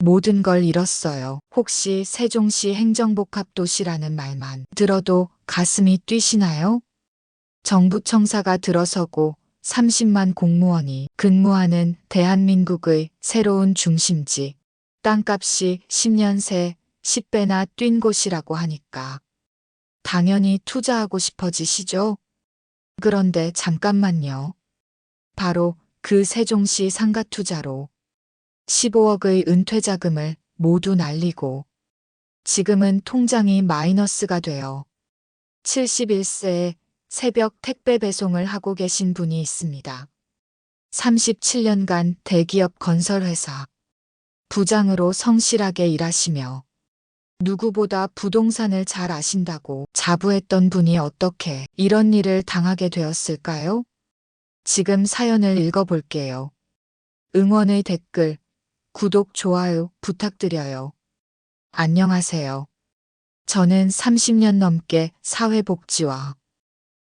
모든 걸 잃었어요. 혹시 세종시 행정복합도시라는 말만 들어도 가슴이 뛰시나요? 정부 청사가 들어서고 30만 공무원이 근무하는 대한민국의 새로운 중심지. 땅값이 10년 새 10배나 뛴 곳이라고 하니까 당연히 투자하고 싶어지시죠? 그런데 잠깐만요. 바로 그 세종시 상가투자로 15억의 은퇴자금을 모두 날리고 지금은 통장이 마이너스가 되어 71세에 새벽 택배 배송을 하고 계신 분이 있습니다. 37년간 대기업 건설회사 부장으로 성실하게 일하시며 누구보다 부동산을 잘 아신다고 자부했던 분이 어떻게 이런 일을 당하게 되었을까요? 지금 사연을 읽어볼게요. 응원의 댓글, 구독, 좋아요 부탁드려요. 안녕하세요. 저는 30년 넘게 사회복지와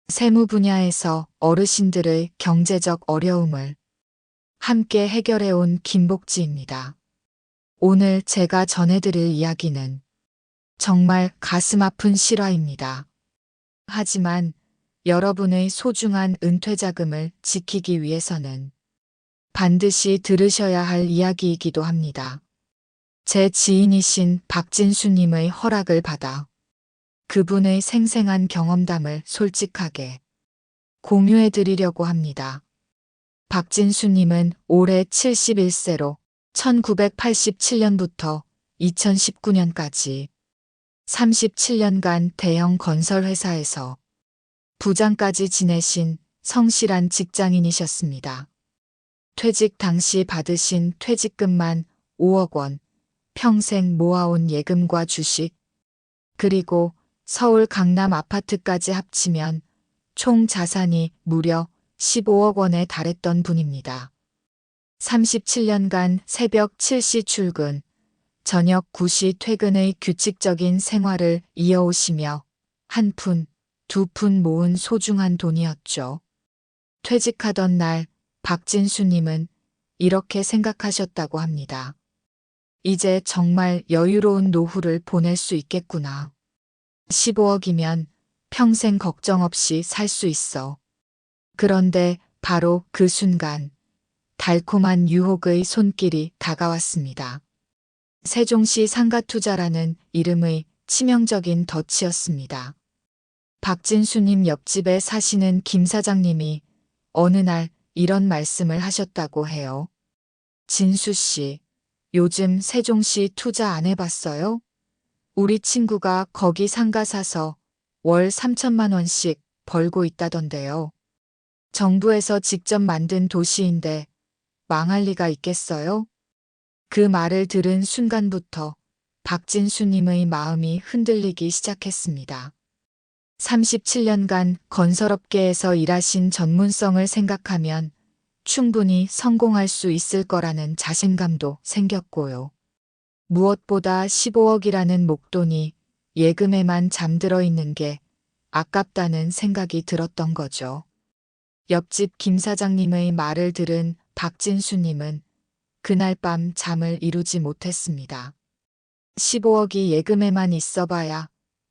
세무 분야에서 어르신들의 경제적 어려움을 함께 해결해온 김복지입니다. 오늘 제가 전해드릴 이야기는 정말 가슴 아픈 실화입니다. 하지만 여러분의 소중한 은퇴자금을 지키기 위해서는 반드시 들으셔야 할 이야기이기도 합니다. 제 지인이신 박진수님의 허락을 받아 그분의 생생한 경험담을 솔직하게 공유해 드리려고 합니다. 박진수님은 올해 71세로 1987년부터 2019년까지 37년간 대형 건설회사에서 부장까지 지내신 성실한 직장인이셨습니다. 퇴직 당시 받으신 퇴직금만 5억 원, 평생 모아온 예금과 주식, 그리고 서울 강남 아파트까지 합치면 총 자산이 무려 15억 원에 달했던 분입니다. 37년간 새벽 7시 출근, 저녁 9시 퇴근의 규칙적인 생활을 이어오시며 한 푼, 두 푼 모은 소중한 돈이었죠. 퇴직하던 날 박진수님은 이렇게 생각하셨다고 합니다. 이제 정말 여유로운 노후를 보낼 수 있겠구나. 15억이면 평생 걱정 없이 살 수 있어. 그런데 바로 그 순간 달콤한 유혹의 손길이 다가왔습니다. 세종시 상가투자라는 이름의 치명적인 덫이었습니다. 박진수님 옆집에 사시는 김 사장님이 어느 날 이런 말씀을 하셨다고 해요. 진수 씨, 요즘 세종시 투자 안 해봤어요? 우리 친구가 거기 상가 사서 월 3천만 원씩 벌고 있다던데요. 정부에서 직접 만든 도시인데 망할 리가 있겠어요? 그 말을 들은 순간부터 박진수님의 마음이 흔들리기 시작했습니다. 37년간 건설업계에서 일하신 전문성을 생각하면 충분히 성공할 수 있을 거라는 자신감도 생겼고요. 무엇보다 15억이라는 목돈이 예금에만 잠들어 있는 게 아깝다는 생각이 들었던 거죠. 옆집 김 사장님의 말을 들은 박진수님은 그날 밤 잠을 이루지 못했습니다. 15억이 예금에만 있어봐야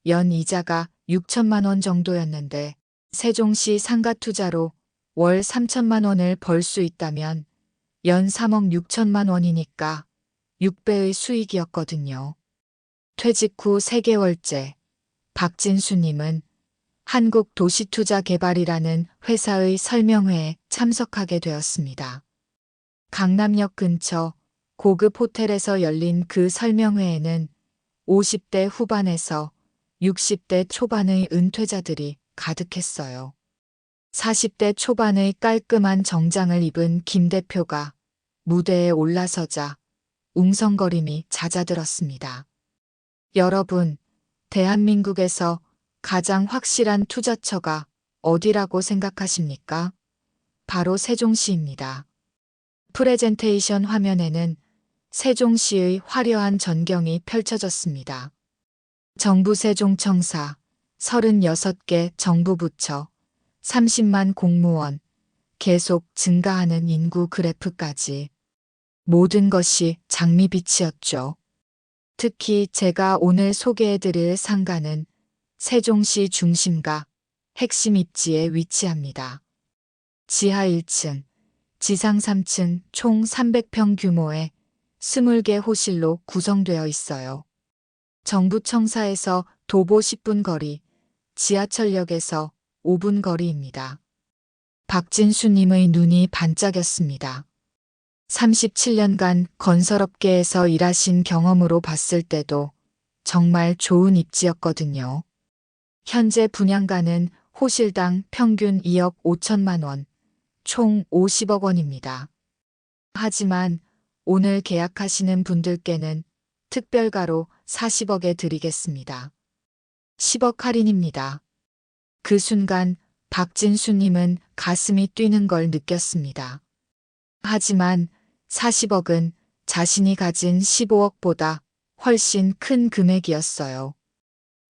연 이자가 6천만 원 정도였는데 세종시 상가 투자로 월 3천만 원을 벌 수 있다면 연 3억 6천만 원이니까 6배의 수익이었거든요. 퇴직 후 3개월째 박진수님은 한국도시투자개발이라는 회사의 설명회에 참석하게 되었습니다. 강남역 근처 고급 호텔에서 열린 그 설명회에는 50대 후반에서 60대 초반의 은퇴자들이 가득했어요. 40대 초반의 깔끔한 정장을 입은 김 대표가 무대에 올라서자 웅성거림이 잦아들었습니다. 여러분, 대한민국에서 가장 확실한 투자처가 어디라고 생각하십니까? 바로 세종시입니다. 프레젠테이션 화면에는 세종시의 화려한 전경이 펼쳐졌습니다. 정부 세종청사, 36개 정부 부처, 30만 공무원, 계속 증가하는 인구 그래프까지 모든 것이 장밋빛이었죠. 특히 제가 오늘 소개해드릴 상가는 세종시 중심가 핵심 입지에 위치합니다. 지하 1층, 지상 3층 총 300평 규모의 20개 호실로 구성되어 있어요. 정부 청사에서 도보 10분 거리, 지하철역에서 5분 거리입니다. 박진수님의 눈이 반짝였습니다. 37년간 건설업계에서 일하신 경험으로 봤을 때도 정말 좋은 입지였거든요. 현재 분양가는 호실당 평균 2억 5천만 원, 총 50억 원입니다. 하지만 오늘 계약하시는 분들께는 특별가로 40억에 드리겠습니다. 10억 할인입니다. 그 순간 박진수님은 가슴이 뛰는 걸 느꼈습니다. 하지만 40억은 자신이 가진 15억보다 훨씬 큰 금액이었어요.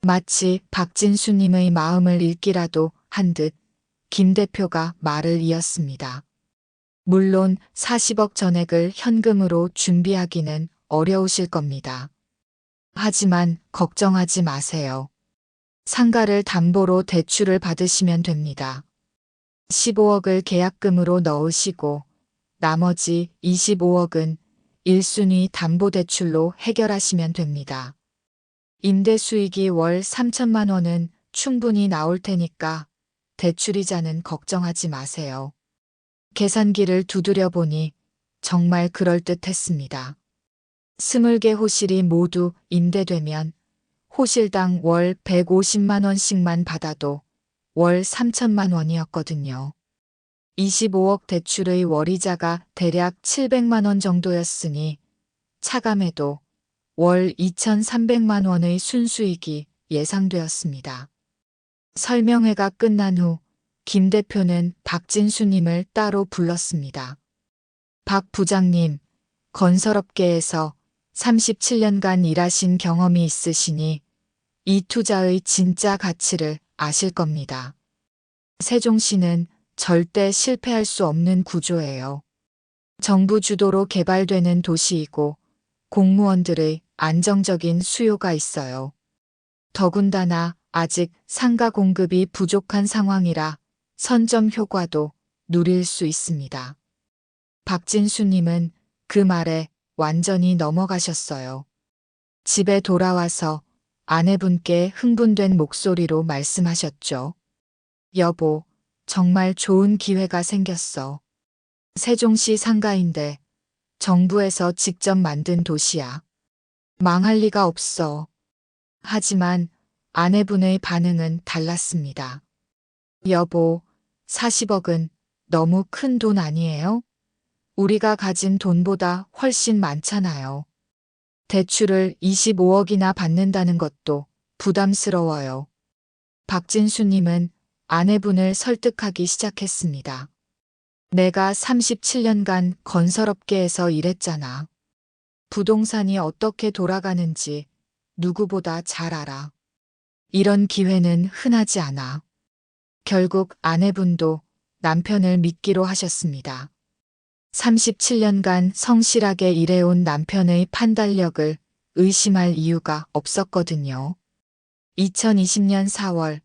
마치 박진수님의 마음을 읽기라도 한 듯 김 대표가 말을 이었습니다. 물론 40억 전액을 현금으로 준비하기는 어려우실 겁니다. 하지만 걱정하지 마세요. 상가를 담보로 대출을 받으시면 됩니다. 15억을 계약금으로 넣으시고 나머지 25억은 1순위 담보대출로 해결하시면 됩니다. 임대 수익이 월 3천만 원은 충분히 나올 테니까 대출이자는 걱정하지 마세요. 계산기를 두드려 보니 정말 그럴듯했습니다. 20개 호실이 모두 임대되면 호실당 월 150만 원씩만 받아도 월 3천만 원이었거든요. 25억 대출의 월이자가 대략 700만 원 정도였으니 차감해도 월 2,300만 원의 순수익이 예상되었습니다. 설명회가 끝난 후 김 대표는 박진수님을 따로 불렀습니다. 박 부장님, 건설업계에서 37년간 일하신 경험이 있으시니 이 투자의 진짜 가치를 아실 겁니다. 세종시는 절대 실패할 수 없는 구조예요. 정부 주도로 개발되는 도시이고 공무원들의 안정적인 수요가 있어요. 더군다나 아직 상가 공급이 부족한 상황이라 선점 효과도 누릴 수 있습니다. 박진수님은 그 말에 완전히 넘어가셨어요. 집에 돌아와서 아내분께 흥분된 목소리로 말씀하셨죠. 여보, 정말 좋은 기회가 생겼어. 세종시 상가인데 정부에서 직접 만든 도시야. 망할 리가 없어. 하지만 아내분의 반응은 달랐습니다. 여보, 40억은 너무 큰 돈 아니에요? 우리가 가진 돈보다 훨씬 많잖아요. 대출을 25억이나 받는다는 것도 부담스러워요. 박진수님은 아내분을 설득하기 시작했습니다. 내가 37년간 건설업계에서 일했잖아. 부동산이 어떻게 돌아가는지 누구보다 잘 알아. 이런 기회는 흔하지 않아. 결국 아내분도 남편을 믿기로 하셨습니다. 37년간 성실하게 일해온 남편의 판단력을 의심할 이유가 없었거든요. 2020년 4월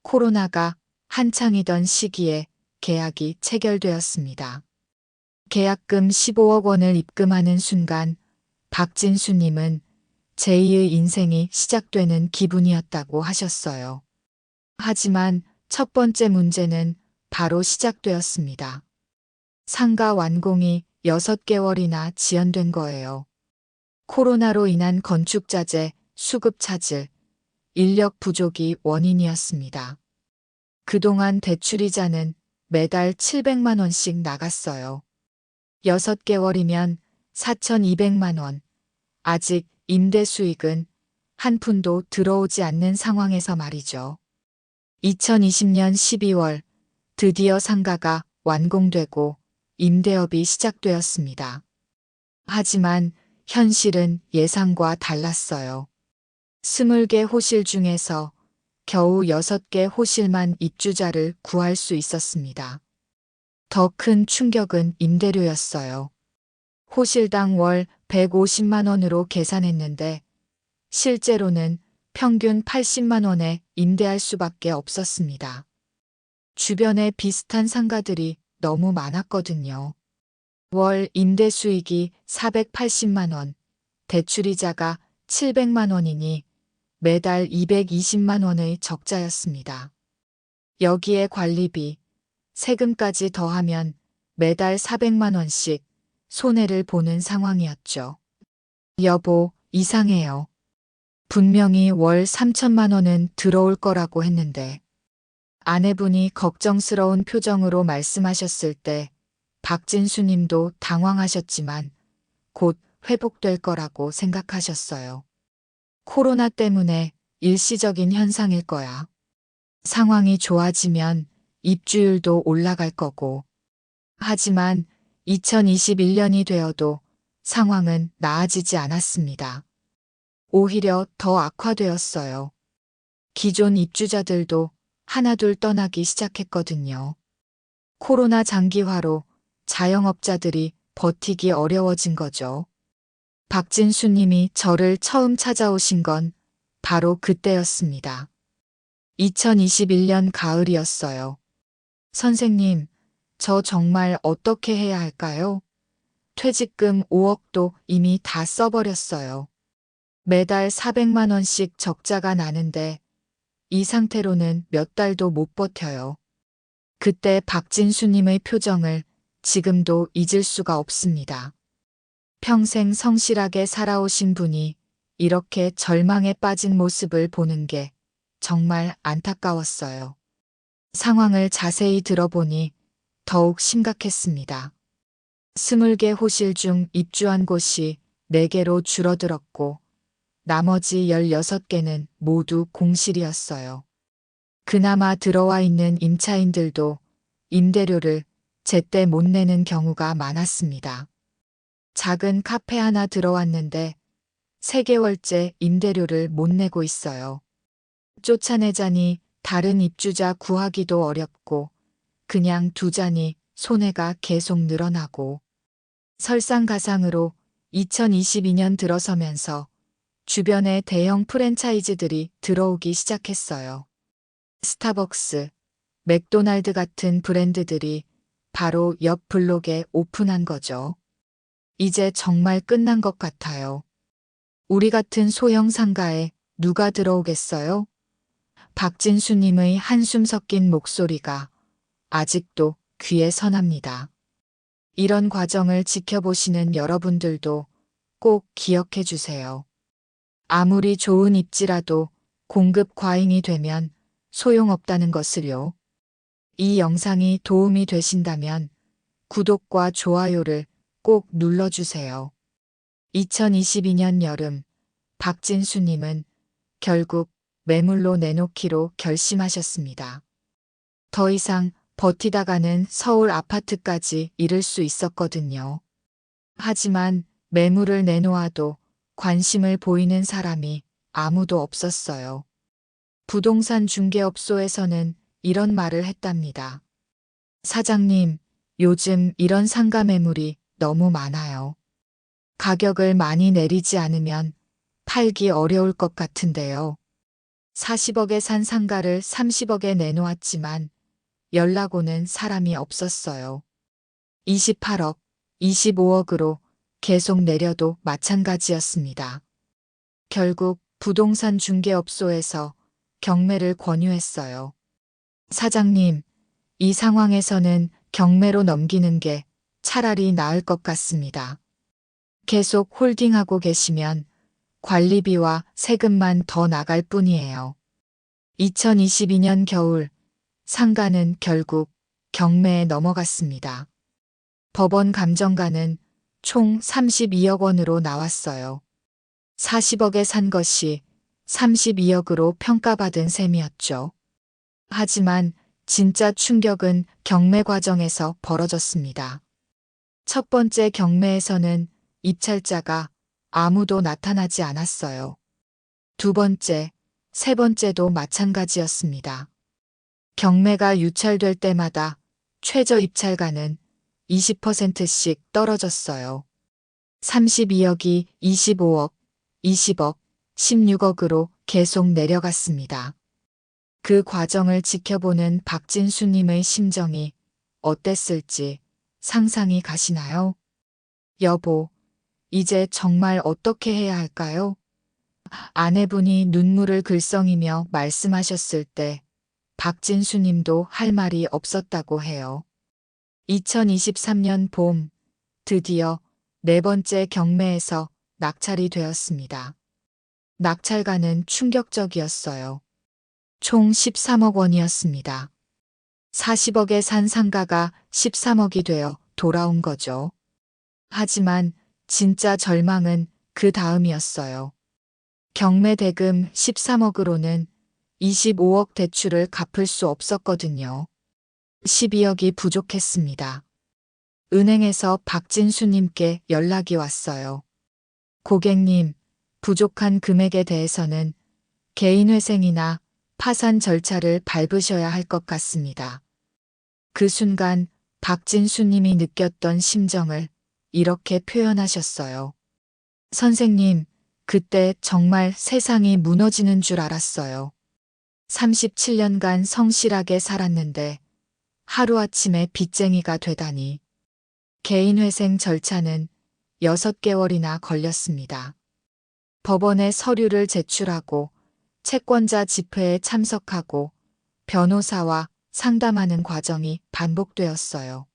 코로나가 한창이던 시기에 계약이 체결되었습니다. 계약금 15억 원을 입금하는 순간 박진수님은 제2의 인생이 시작되는 기분이었다고 하셨어요. 하지만 첫 번째 문제는 바로 시작되었습니다. 상가 완공이 6개월이나 지연된 거예요. 코로나로 인한 건축자재, 수급 차질, 인력 부족이 원인이었습니다. 그동안 대출이자는 매달 700만 원씩 나갔어요. 6개월이면 4,200만 원. 아직 임대 수익은 한 푼도 들어오지 않는 상황에서 말이죠. 2020년 12월 드디어 상가가 완공되고 임대업이 시작되었습니다. 하지만 현실은 예상과 달랐어요. 20개 호실 중에서 겨우 6개 호실만 입주자를 구할 수 있었습니다. 더 큰 충격은 임대료였어요. 호실당 월 150만 원으로 계산했는데 실제로는 평균 80만 원에 임대할 수밖에 없었습니다. 주변에 비슷한 상가들이 너무 많았거든요. 월 임대 수익이 480만 원, 대출이자가 700만 원이니 매달 220만 원의 적자였습니다. 여기에 관리비, 세금까지 더하면 매달 400만 원씩 손해를 보는 상황이었죠. 여보, 이상해요. 분명히 월 3천만 원은 들어올 거라고 했는데. 아내분이 걱정스러운 표정으로 말씀하셨을 때 박진수 님도 당황하셨지만 곧 회복될 거라고 생각하셨어요. 코로나 때문에 일시적인 현상일 거야. 상황이 좋아지면 입주율도 올라갈 거고. 하지만 2021년이 되어도 상황은 나아지지 않았습니다. 오히려 더 악화되었어요. 기존 입주자들도 하나둘 떠나기 시작했거든요. 코로나 장기화로 자영업자들이 버티기 어려워진 거죠. 박진수 님이 저를 처음 찾아오신 건 바로 그때였습니다. 2021년 가을이었어요. 선생님, 저 정말 어떻게 해야 할까요? 퇴직금 5억도 이미 다 써버렸어요. 매달 400만 원씩 적자가 나는데 이 상태로는 몇 달도 못 버텨요. 그때 박진수님의 표정을 지금도 잊을 수가 없습니다. 평생 성실하게 살아오신 분이 이렇게 절망에 빠진 모습을 보는 게 정말 안타까웠어요. 상황을 자세히 들어보니 더욱 심각했습니다. 20개 호실 중 입주한 곳이 4개로 줄어들었고 나머지 16개는 모두 공실이었어요. 그나마 들어와 있는 임차인들도 임대료를 제때 못 내는 경우가 많았습니다. 작은 카페 하나 들어왔는데 3개월째 임대료를 못 내고 있어요. 쫓아내자니 다른 입주자 구하기도 어렵고 그냥 두자니 손해가 계속 늘어나고 설상가상으로 2022년 들어서면서 주변에 대형 프랜차이즈들이 들어오기 시작했어요. 스타벅스, 맥도날드 같은 브랜드들이 바로 옆 블록에 오픈한 거죠. 이제 정말 끝난 것 같아요. 우리 같은 소형 상가에 누가 들어오겠어요? 박진수님의 한숨 섞인 목소리가 아직도 귀에 선합니다. 이런 과정을 지켜보시는 여러분들도 꼭 기억해 주세요. 아무리 좋은 입지라도 공급 과잉이 되면 소용없다는 것을요. 이 영상이 도움이 되신다면 구독과 좋아요를 꼭 눌러주세요. 2022년 여름, 박진수님은 결국 매물로 내놓기로 결심하셨습니다. 더 이상 버티다가는 서울 아파트까지 이를 수 있었거든요. 하지만 매물을 내놓아도 관심을 보이는 사람이 아무도 없었어요. 부동산 중개업소에서는 이런 말을 했답니다. 사장님, 요즘 이런 상가 매물이 너무 많아요. 가격을 많이 내리지 않으면 팔기 어려울 것 같은데요. 40억에 산 상가를 30억에 내놓았지만 연락 오는 사람이 없었어요. 28억, 25억으로 계속 내려도 마찬가지였습니다. 결국 부동산 중개업소에서 경매를 권유했어요. 사장님, 이 상황에서는 경매로 넘기는 게 차라리 나을 것 같습니다. 계속 홀딩하고 계시면 관리비와 세금만 더 나갈 뿐이에요. 2022년 겨울, 상가는 결국 경매에 넘어갔습니다. 법원 감정가는 총 32억 원으로 나왔어요. 40억에 산 것이 32억으로 평가받은 셈이었죠. 하지만 진짜 충격은 경매 과정에서 벌어졌습니다. 첫 번째 경매에서는 입찰자가 아무도 나타나지 않았어요. 두 번째, 세 번째도 마찬가지였습니다. 경매가 유찰될 때마다 최저 입찰가는 20%씩 떨어졌어요. 32억이 25억, 20억, 16억으로 계속 내려갔습니다. 그 과정을 지켜보는 박진수님의 심정이 어땠을지 상상이 가시나요? 여보, 이제 정말 어떻게 해야 할까요? 아내분이 눈물을 글썽이며 말씀하셨을 때 박진수 님도 할 말이 없었다고 해요. 2023년 봄, 드디어 네 번째 경매에서 낙찰이 되었습니다. 낙찰가는 충격적이었어요. 총 13억 원이었습니다. 40억에 산 상가가 13억이 되어 돌아온 거죠. 하지만 진짜 절망은 그 다음이었어요. 경매 대금 13억으로는 25억 대출을 갚을 수 없었거든요. 12억이 부족했습니다. 은행에서 박진수님께 연락이 왔어요. 고객님, 부족한 금액에 대해서는 개인회생이나 파산 절차를 밟으셔야 할 것 같습니다. 그 순간 박진수님이 느꼈던 심정을 이렇게 표현하셨어요. 선생님, 그때 정말 세상이 무너지는 줄 알았어요. 37년간 성실하게 살았는데 하루아침에 빚쟁이가 되다니. 개인회생 절차는 6개월이나 걸렸습니다. 법원에 서류를 제출하고 채권자 집회에 참석하고 변호사와 상담하는 과정이 반복되었어요.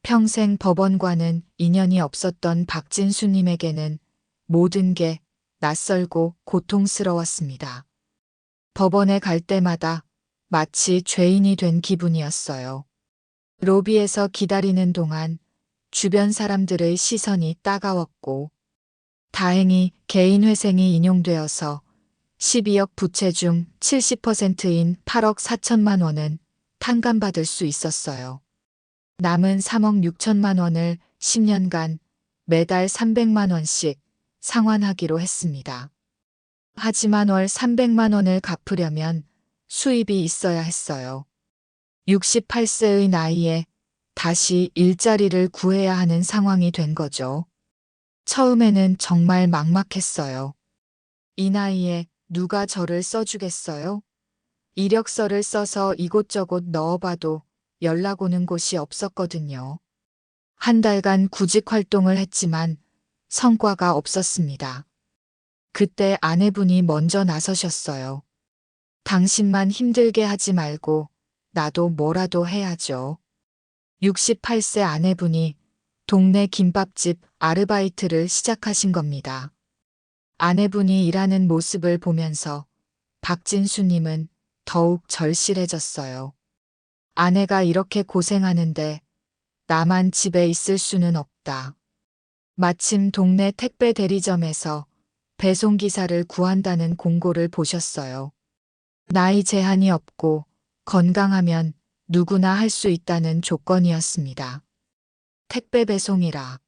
평생 법원과는 인연이 없었던 박진수님에게는 모든 게 낯설고 고통스러웠습니다. 법원에 갈 때마다 마치 죄인이 된 기분이었어요. 로비에서 기다리는 동안 주변 사람들의 시선이 따가웠고, 다행히 개인회생이 인용되어서 12억 부채 중 70%인 8억 4천만 원은 탕감받을 수 있었어요. 남은 3억 6천만 원을 10년간 매달 300만 원씩 상환하기로 했습니다. 하지만 월 300만 원을 갚으려면 수입이 있어야 했어요. 68세의 나이에 다시 일자리를 구해야 하는 상황이 된 거죠. 처음에는 정말 막막했어요. 이 나이에 누가 저를 써주겠어요? 이력서를 써서 이곳저곳 넣어봐도 연락 오는 곳이 없었거든요. 한 달간 구직 활동을 했지만 성과가 없었습니다. 그때 아내분이 먼저 나서셨어요. 당신만 힘들게 하지 말고 나도 뭐라도 해야죠. 68세 아내분이 동네 김밥집 아르바이트를 시작하신 겁니다. 아내분이 일하는 모습을 보면서 박진수님은 더욱 절실해졌어요. 아내가 이렇게 고생하는데 나만 집에 있을 수는 없다. 마침 동네 택배 대리점에서 배송기사를 구한다는 공고를 보셨어요. 나이 제한이 없고 건강하면 누구나 할 수 있다는 조건이었습니다. 택배 배송이라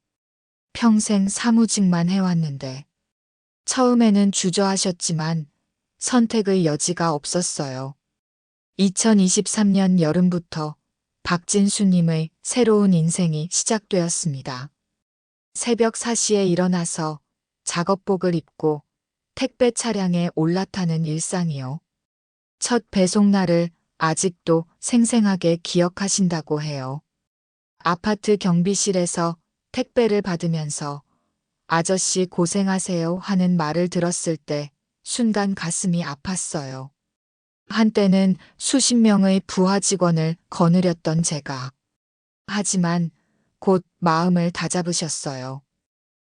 평생 사무직만 해왔는데 처음에는 주저하셨지만 선택의 여지가 없었어요. 2023년 여름부터 박진수님의 새로운 인생이 시작되었습니다. 새벽 4시에 일어나서 작업복을 입고 택배 차량에 올라타는 일상이요. 첫 배송날을 아직도 생생하게 기억하신다고 해요. 아파트 경비실에서 택배를 받으면서 아저씨 고생하세요 하는 말을 들었을 때 순간 가슴이 아팠어요. 한때는 수십 명의 부하 직원을 거느렸던 제가. 하지만 곧 마음을 다잡으셨어요.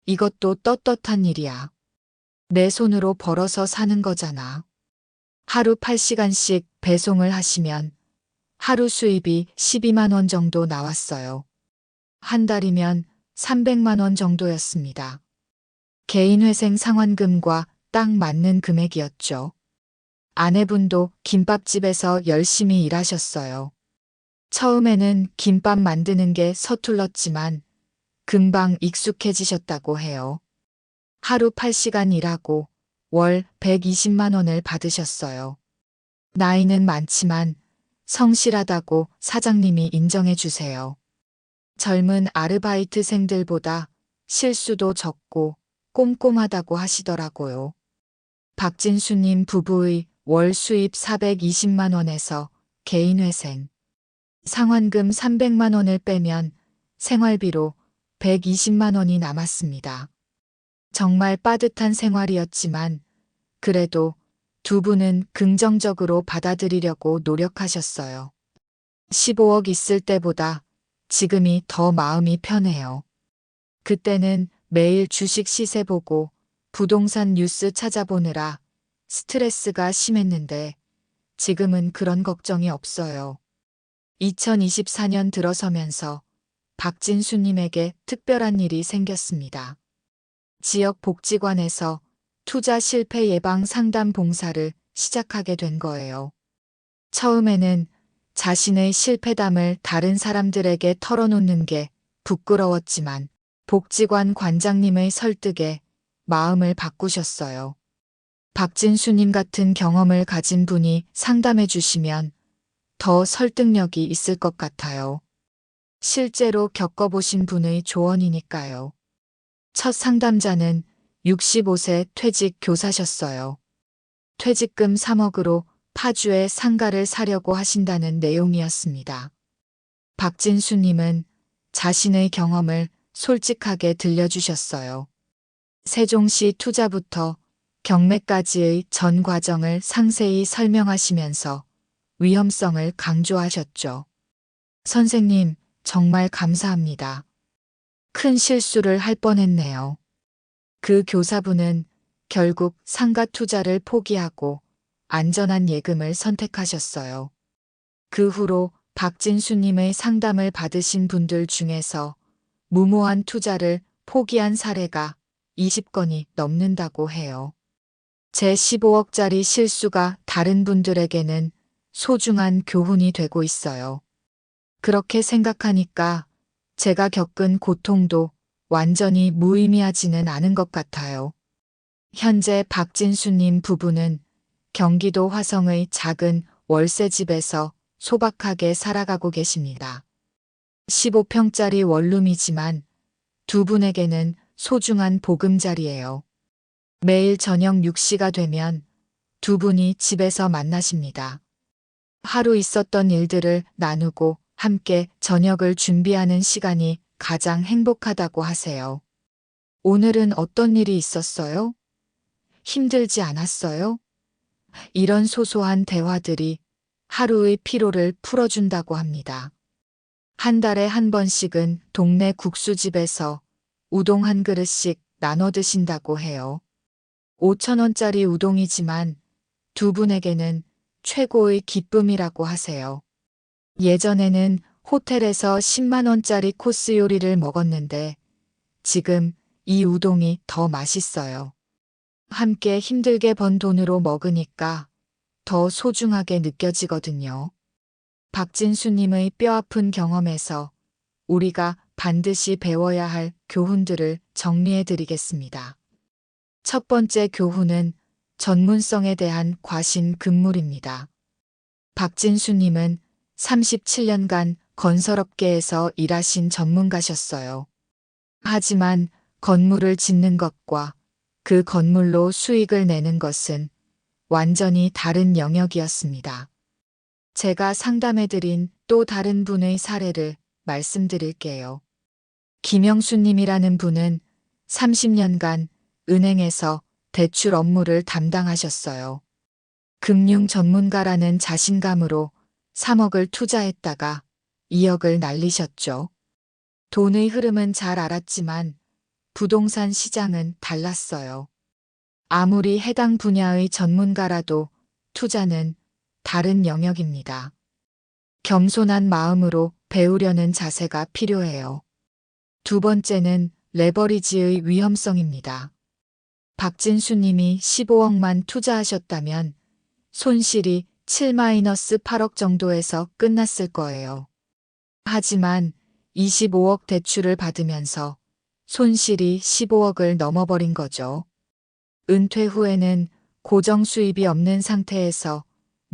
이것도 떳떳한 일이야. 내 손으로 벌어서 사는 거잖아. 하루 8시간씩 배송을 하시면 하루 수입이 12만 원 정도 나왔어요. 한 달이면 300만 원 정도였습니다. 개인회생 상환금과 딱 맞는 금액이었죠. 아내분도 김밥집에서 열심히 일하셨어요. 처음에는 김밥 만드는 게 서툴렀지만 금방 익숙해지셨다고 해요. 하루 8시간 일하고 월 120만 원을 받으셨어요. 나이는 많지만 성실하다고 사장님이 인정해 주세요. 젊은 아르바이트생들보다 실수도 적고 꼼꼼하다고 하시더라고요. 박진수님 부부의 월 수입 420만 원에서 개인회생, 상환금 300만 원을 빼면 생활비로 120만 원이 남았습니다. 정말 빠듯한 생활이었지만 그래도 두 분은 긍정적으로 받아들이려고 노력하셨어요. 15억 있을 때보다 지금이 더 마음이 편해요. 그때는 매일 주식 시세 보고 부동산 뉴스 찾아보느라 스트레스가 심했는데 지금은 그런 걱정이 없어요. 2024년 들어서면서 박진수님에게 특별한 일이 생겼습니다. 지역복지관에서 투자 실패 예방 상담 봉사를 시작하게 된 거예요. 처음에는 자신의 실패담을 다른 사람들에게 털어놓는 게 부끄러웠지만 복지관 관장님의 설득에 마음을 바꾸셨어요. 박진수님 같은 경험을 가진 분이 상담해 주시면 더 설득력이 있을 것 같아요. 실제로 겪어보신 분의 조언이니까요. 첫 상담자는 65세 퇴직 교사셨어요. 퇴직금 3억으로 파주에 상가를 사려고 하신다는 내용이었습니다. 박진수님은 자신의 경험을 솔직하게 들려주셨어요. 세종시 투자부터 경매까지의 전 과정을 상세히 설명하시면서 위험성을 강조하셨죠. 선생님, 정말 감사합니다. 큰 실수를 할 뻔했네요. 그 교사분은 결국 상가 투자를 포기하고 안전한 예금을 선택하셨어요. 그 후로 박진수님의 상담을 받으신 분들 중에서 무모한 투자를 포기한 사례가 20건이 넘는다고 해요. 제 15억짜리 실수가 다른 분들에게는 소중한 교훈이 되고 있어요. 그렇게 생각하니까 제가 겪은 고통도 완전히 무의미하지는 않은 것 같아요. 현재 박진수님 부부는 경기도 화성의 작은 월세집에서 소박하게 살아가고 계십니다. 15평짜리 원룸이지만 두 분에게는 소중한 보금자리예요. 매일 저녁 6시가 되면 두 분이 집에서 만나십니다. 하루 있었던 일들을 나누고 함께 저녁을 준비하는 시간이 가장 행복하다고 하세요. 오늘은 어떤 일이 있었어요? 힘들지 않았어요? 이런 소소한 대화들이 하루의 피로를 풀어준다고 합니다. 한 달에 한 번씩은 동네 국수집에서 우동 한 그릇씩 나눠 드신다고 해요. 5,000원짜리 우동이지만 두 분에게는 최고의 기쁨이라고 하세요. 예전에는 호텔에서 10만 원짜리 코스 요리를 먹었는데 지금 이 우동이 더 맛있어요. 함께 힘들게 번 돈으로 먹으니까 더 소중하게 느껴지거든요. 박진수님의 뼈아픈 경험에서 우리가 반드시 배워야 할 교훈들을 정리해 드리겠습니다. 첫 번째 교훈은 전문성에 대한 과신 금물입니다. 박진수님은 37년간 건설업계에서 일하신 전문가셨어요. 하지만 건물을 짓는 것과 그 건물로 수익을 내는 것은 완전히 다른 영역이었습니다. 제가 상담해드린 또 다른 분의 사례를 말씀드릴게요. 김영수님이라는 분은 30년간 은행에서 대출 업무를 담당하셨어요. 금융 전문가라는 자신감으로 3억을 투자했다가 2억을 날리셨죠. 돈의 흐름은 잘 알았지만 부동산 시장은 달랐어요. 아무리 해당 분야의 전문가라도 투자는 다른 영역입니다. 겸손한 마음으로 배우려는 자세가 필요해요. 두 번째는 레버리지의 위험성입니다. 박진수님이 15억만 투자하셨다면 손실이 7-8억 정도에서 끝났을 거예요. 하지만 25억 대출을 받으면서 손실이 15억을 넘어버린 거죠. 은퇴 후에는 고정 수입이 없는 상태에서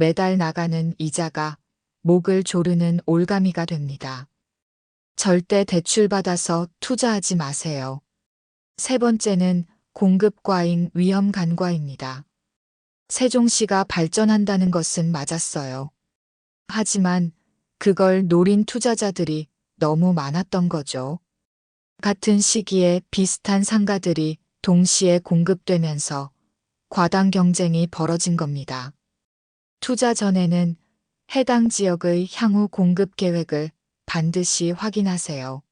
매달 나가는 이자가 목을 조르는 올가미가 됩니다. 절대 대출받아서 투자하지 마세요. 세 번째는 공급 과잉 위험 간과입니다. 세종시가 발전한다는 것은 맞았어요. 하지만 그걸 노린 투자자들이 너무 많았던 거죠. 같은 시기에 비슷한 상가들이 동시에 공급되면서 과당 경쟁이 벌어진 겁니다. 투자 전에는 해당 지역의 향후 공급 계획을 반드시 확인하세요.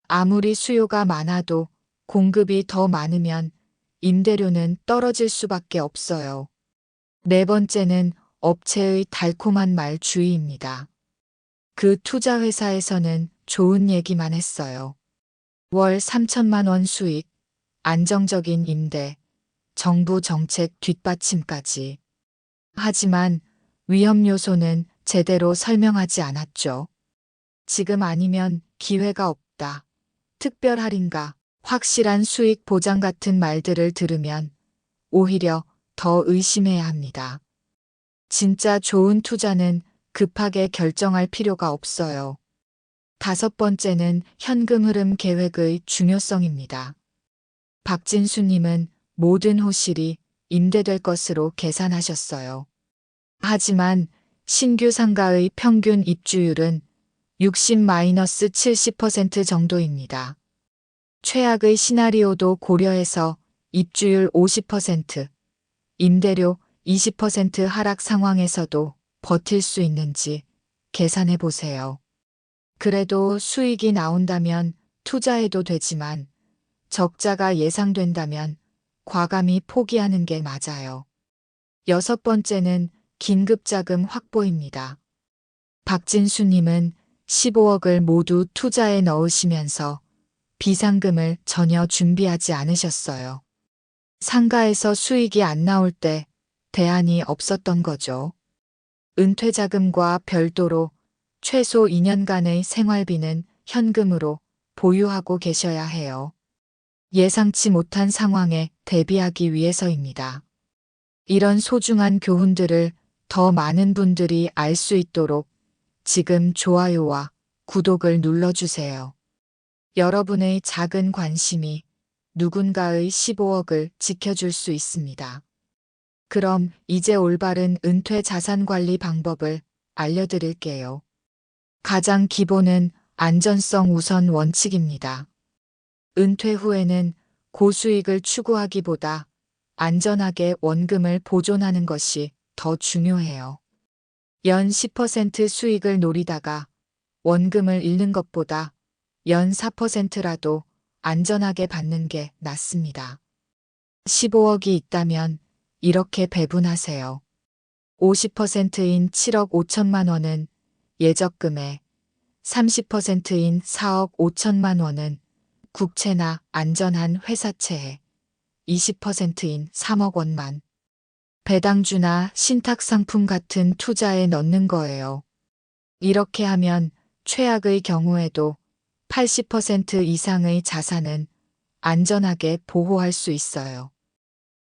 아무리 수요가 많아도 공급이 더 많으면 임대료는 떨어질 수밖에 없어요. 네 번째는 업체의 달콤한 말 주의입니다. 그 투자 회사에서는 좋은 얘기만 했어요. 월 3천만 원 수익, 안정적인 임대, 정부 정책 뒷받침까지. 하지만 위험 요소는 제대로 설명하지 않았죠. 지금 아니면 기회가 없다. 특별 할인가, 확실한 수익 보장 같은 말들을 들으면 오히려 더 의심해야 합니다. 진짜 좋은 투자는 급하게 결정할 필요가 없어요. 다섯 번째는 현금 흐름 계획의 중요성입니다. 박진수님은 모든 호실이 임대될 것으로 계산하셨어요. 하지만 신규 상가의 평균 입주율은 60-70% 정도입니다. 최악의 시나리오도 고려해서 입주율 50%, 임대료 20% 하락 상황에서도 버틸 수 있는지 계산해 보세요. 그래도 수익이 나온다면 투자해도 되지만 적자가 예상된다면 과감히 포기하는 게 맞아요. 여섯 번째는 긴급자금 확보입니다. 박진수님은 15억을 모두 투자에 넣으시면서 비상금을 전혀 준비하지 않으셨어요. 상가에서 수익이 안 나올 때 대안이 없었던 거죠. 은퇴자금과 별도로 최소 2년간의 생활비는 현금으로 보유하고 계셔야 해요. 예상치 못한 상황에 대비하기 위해서입니다. 이런 소중한 교훈들을 더 많은 분들이 알 수 있도록 지금 좋아요와 구독을 눌러주세요. 여러분의 작은 관심이 누군가의 15억을 지켜줄 수 있습니다. 그럼 이제 올바른 은퇴 자산 관리 방법을 알려드릴게요. 가장 기본은 안전성 우선 원칙입니다. 은퇴 후에는 고수익을 추구하기보다 안전하게 원금을 보존하는 것이 더 중요해요. 연 10% 수익을 노리다가 원금을 잃는 것보다 연 4%라도 안전하게 받는 게 낫습니다. 15억이 있다면 이렇게 배분하세요. 50%인 7억 5천만 원은 예적금에, 30%인 4억 5천만 원은 국채나 안전한 회사채에, 20%인 3억 원만 배당주나 신탁상품 같은 투자에 넣는 거예요. 이렇게 하면 최악의 경우에도 80% 이상의 자산은 안전하게 보호할 수 있어요.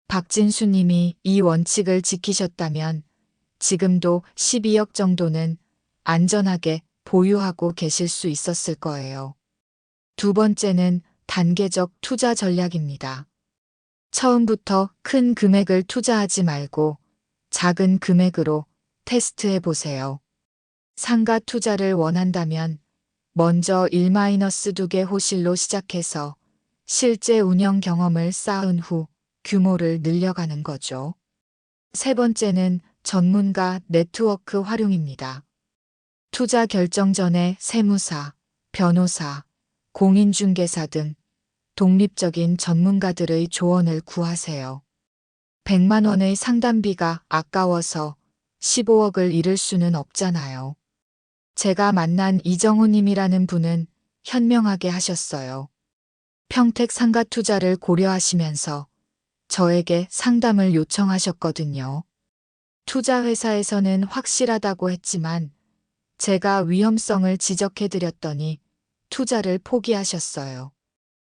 박진수 님이 이 원칙을 지키셨다면 지금도 12억 정도는 안전하게 보유하고 계실 수 있었을 거예요. 두 번째는 단계적 투자 전략입니다. 처음부터 큰 금액을 투자하지 말고 작은 금액으로 테스트해 보세요. 상가 투자를 원한다면 먼저 1-2개 호실로 시작해서 실제 운영 경험을 쌓은 후 규모를 늘려가는 거죠. 세 번째는 전문가 네트워크 활용입니다. 투자 결정 전에 세무사, 변호사, 공인중개사 등 독립적인 전문가들의 조언을 구하세요. 100만 원의 상담비가 아까워서 15억을 잃을 수는 없잖아요. 제가 만난 이정호님이라는 분은 현명하게 하셨어요. 평택 상가 투자를 고려하시면서 저에게 상담을 요청하셨거든요. 투자 회사에서는 확실하다고 했지만 제가 위험성을 지적해드렸더니 투자를 포기하셨어요.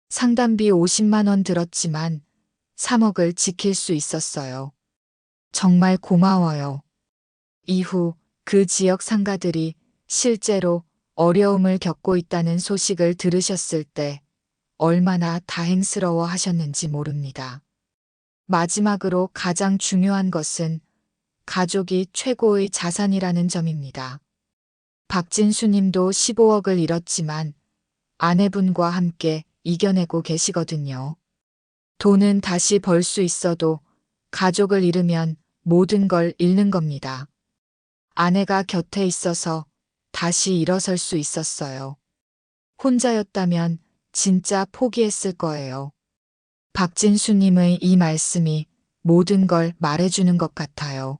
상담비 50만 원 들었지만 3억을 지킬 수 있었어요. 정말 고마워요. 이후 그 지역 상가들이 실제로 어려움을 겪고 있다는 소식을 들으셨을 때 얼마나 다행스러워 하셨는지 모릅니다. 마지막으로 가장 중요한 것은 가족이 최고의 자산이라는 점입니다. 박진수 님도 15억을 잃었지만 아내분과 함께 이겨내고 계시거든요. 돈은 다시 벌 수 있어도 가족을 잃으면 모든 걸 잃는 겁니다. 아내가 곁에 있어서 다시 일어설 수 있었어요. 혼자였다면 진짜 포기했을 거예요. 박진수님의 이 말씀이 모든 걸 말해주는 것 같아요.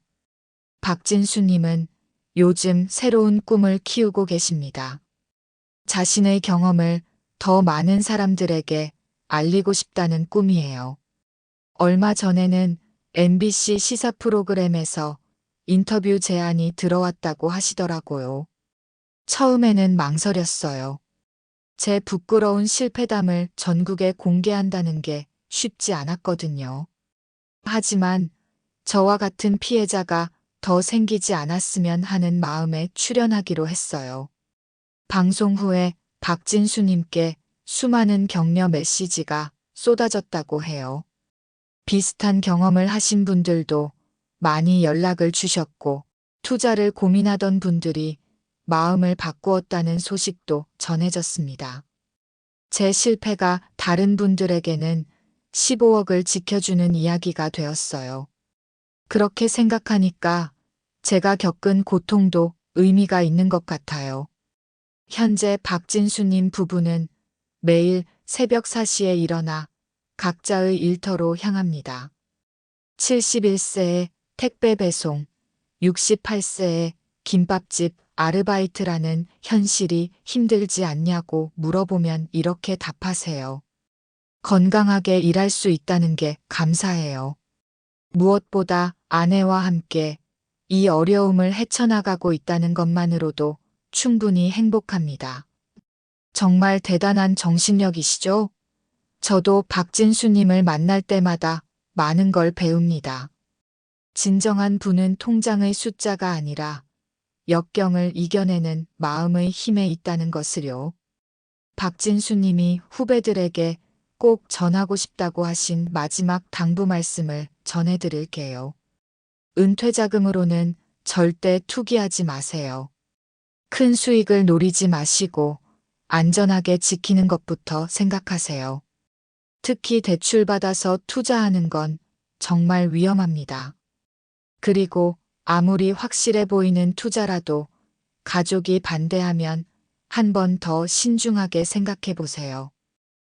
박진수님은 요즘 새로운 꿈을 키우고 계십니다. 자신의 경험을 더 많은 사람들에게 알리고 싶다는 꿈이에요. 얼마 전에는 MBC 시사 프로그램에서 인터뷰 제안이 들어왔다고 하시더라고요. 처음에는 망설였어요. 제 부끄러운 실패담을 전국에 공개한다는 게 쉽지 않았거든요. 하지만 저와 같은 피해자가 더 생기지 않았으면 하는 마음에 출연하기로 했어요. 방송 후에 박진수님께 수많은 격려 메시지가 쏟아졌다고 해요. 비슷한 경험을 하신 분들도 많이 연락을 주셨고 투자를 고민하던 분들이 마음을 바꾸었다는 소식도 전해졌습니다. 제 실패가 다른 분들에게는 15억을 지켜주는 이야기가 되었어요. 그렇게 생각하니까 제가 겪은 고통도 의미가 있는 것 같아요. 현재 박진수님 부부는 매일 새벽 4시에 일어나 각자의 일터로 향합니다. 71세에 택배 배송, 68세에 김밥집 아르바이트라는 현실이 힘들지 않냐고 물어보면 이렇게 답하세요. 건강하게 일할 수 있다는 게 감사해요. 무엇보다 아내와 함께 이 어려움을 헤쳐나가고 있다는 것만으로도 충분히 행복합니다. 정말 대단한 정신력이시죠? 저도 박진수님을 만날 때마다 많은 걸 배웁니다. 진정한 부는 통장의 숫자가 아니라 역경을 이겨내는 마음의 힘에 있다는 것을요. 박진수님이 후배들에게 꼭 전하고 싶다고 하신 마지막 당부 말씀을 전해드릴게요. 은퇴자금으로는 절대 투기하지 마세요. 큰 수익을 노리지 마시고 안전하게 지키는 것부터 생각하세요. 특히 대출받아서 투자하는 건 정말 위험합니다. 그리고 아무리 확실해 보이는 투자라도 가족이 반대하면 한 번 더 신중하게 생각해 보세요.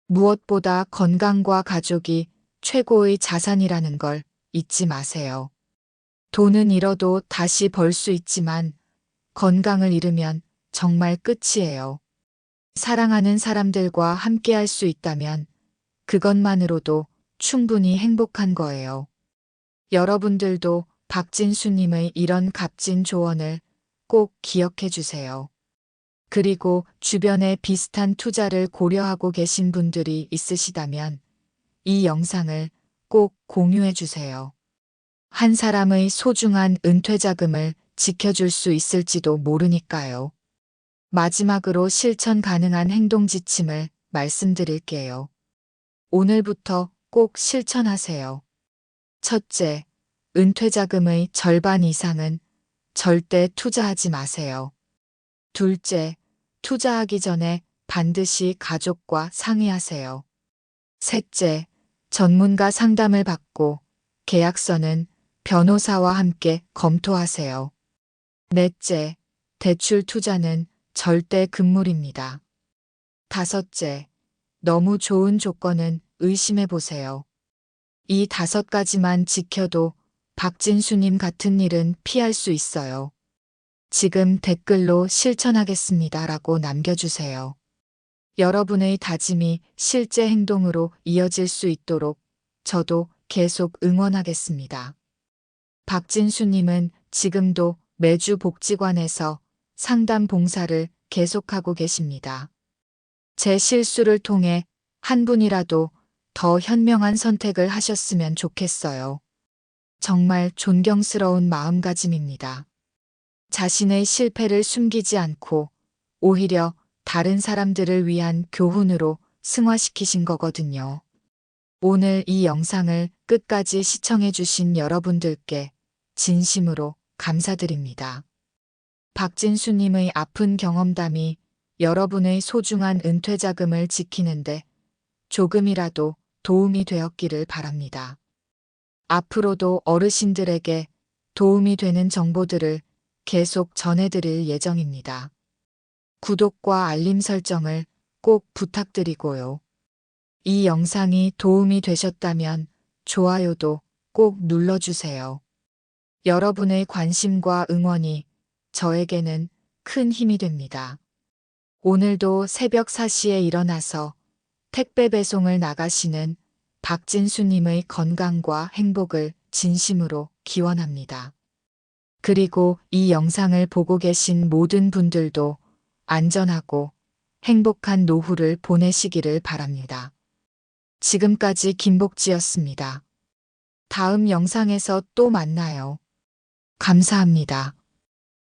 무엇보다 건강과 가족이 최고의 자산이라는 걸 잊지 마세요. 돈은 잃어도 다시 벌 수 있지만 건강을 잃으면 정말 끝이에요. 사랑하는 사람들과 함께 할 수 있다면 그것만으로도 충분히 행복한 거예요. 여러분들도 박진수님의 이런 값진 조언을 꼭 기억해 주세요. 그리고 주변에 비슷한 투자를 고려하고 계신 분들이 있으시다면 이 영상을 꼭 공유해 주세요. 한 사람의 소중한 은퇴자금을 지켜줄 수 있을지도 모르니까요. 마지막으로 실천 가능한 행동 지침을 말씀드릴게요. 오늘부터 꼭 실천하세요. 첫째, 은퇴자금의 절반 이상은 절대 투자하지 마세요. 둘째, 투자하기 전에 반드시 가족과 상의하세요. 셋째, 전문가 상담을 받고 계약서는 변호사와 함께 검토하세요. 넷째, 대출 투자는 절대 금물입니다. 다섯째, 너무 좋은 조건은 의심해 보세요. 이 5가지만 지켜도 박진수님 같은 일은 피할 수 있어요. 지금 댓글로 실천하겠습니다라고 남겨주세요. 여러분의 다짐이 실제 행동으로 이어질 수 있도록 저도 계속 응원하겠습니다. 박진수님은 지금도 매주 복지관에서 상담 봉사를 계속하고 계십니다. 제 실수를 통해 한 분이라도 더 현명한 선택을 하셨으면 좋겠어요. 정말 존경스러운 마음가짐입니다. 자신의 실패를 숨기지 않고 오히려 다른 사람들을 위한 교훈으로 승화시키신 거거든요. 오늘 이 영상을 끝까지 시청해주신 여러분들께 진심으로 감사드립니다. 박진수님의 아픈 경험담이 여러분의 소중한 은퇴 자금을 지키는데 조금이라도 도움이 되었기를 바랍니다. 앞으로도 어르신들에게 도움이 되는 정보들을 계속 전해드릴 예정입니다. 구독과 알림 설정을 꼭 부탁드리고요. 이 영상이 도움이 되셨다면 좋아요도 꼭 눌러주세요. 여러분의 관심과 응원이 저에게는 큰 힘이 됩니다. 오늘도 새벽 4시에 일어나서 택배 배송을 나가시는 박진수님의 건강과 행복을 진심으로 기원합니다. 그리고 이 영상을 보고 계신 모든 분들도 안전하고 행복한 노후를 보내시기를 바랍니다. 지금까지 김복지였습니다. 다음 영상에서 또 만나요. 감사합니다.